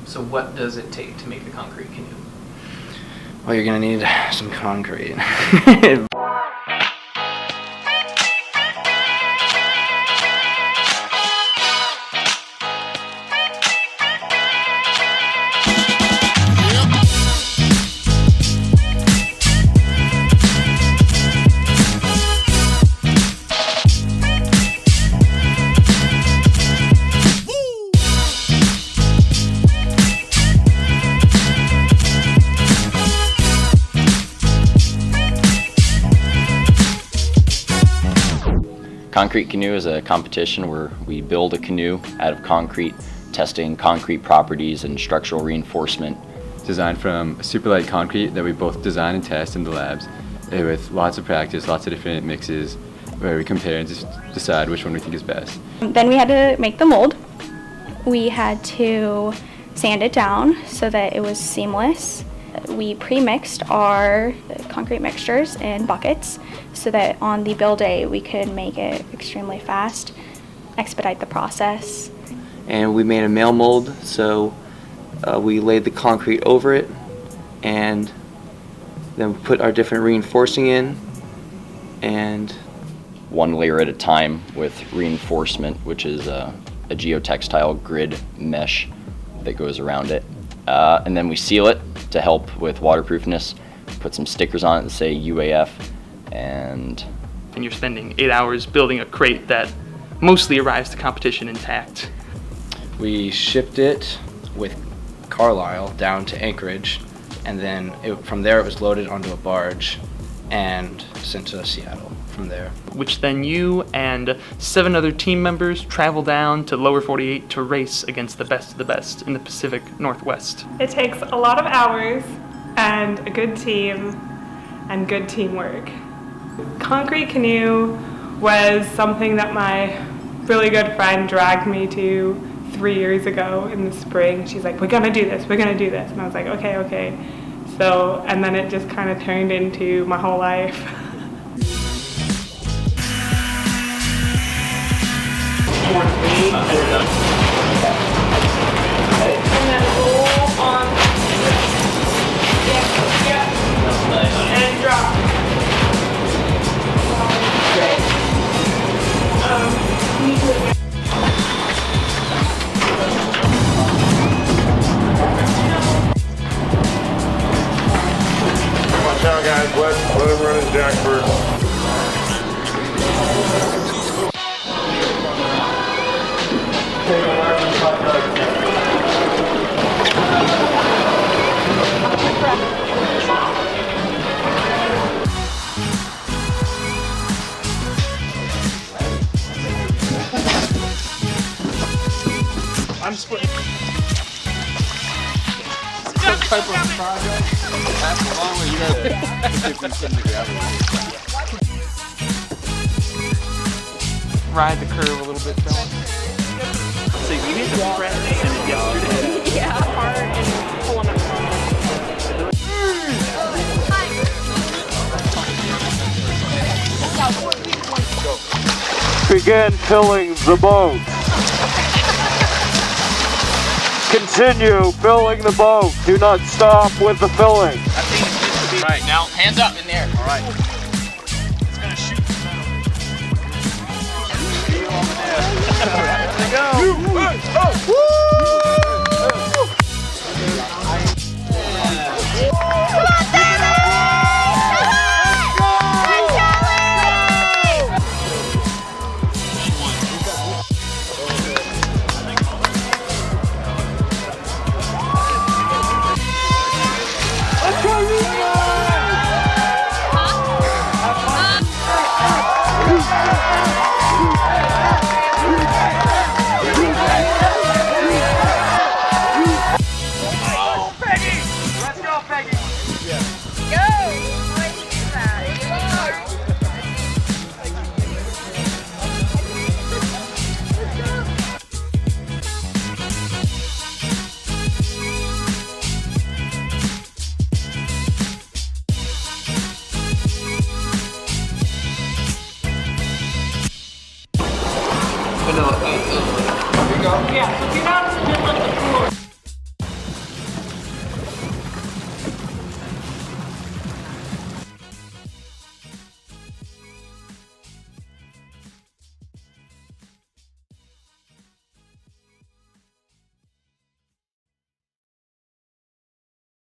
So what does it take to make a concrete canoe? Well, you're gonna need some concrete. Concrete Canoe is a competition where we build a canoe out of concrete, testing concrete properties and structural reinforcement. Designed from super light concrete that we both design and test in the labs with lots of practice, lots of different mixes where we compare and just decide which one we think is best. Then we had to make the mold. We had to sand it down so that it was seamless. We pre-mixed our concrete mixtures in buckets so that on the build day we could make it extremely fast, expedite the process. And we made a male mold, so we laid the concrete over it and then we put our different reinforcing in, and One layer at a time with reinforcement, which is a geotextile grid mesh that goes around it. And then we seal it to help with waterproofness, put some stickers on it that say UAF, and you're spending 8 hours building a crate that mostly arrives to competition intact. we shipped it with Carlisle down to Anchorage, and then from there it was loaded onto a barge and sent to Seattle from there. Which then you and 7 other team members travel down to lower 48 to race against the best of the best in the Pacific Northwest. It takes a lot of hours and a good team and good teamwork. Concrete Canoe was something that my really good friend dragged me to 3 years ago in the spring. She's like, we're gonna do this. And I was like, okay. So, and then it just kind of turned into my whole life. And then roll on. Yeah. And drop. Watch out, guys. Let him run his jack first. I'm splitting. Ride the curve a little bit, Dylan. So you hit the press in it yesterday. Yeah, hard and pulling it. Begin filling the boat. Continue filling the boat. Do not stop with the filling. That thing needs to be right. Now, hands up in there. All right. It's going to shoot the metal. All right, there we go.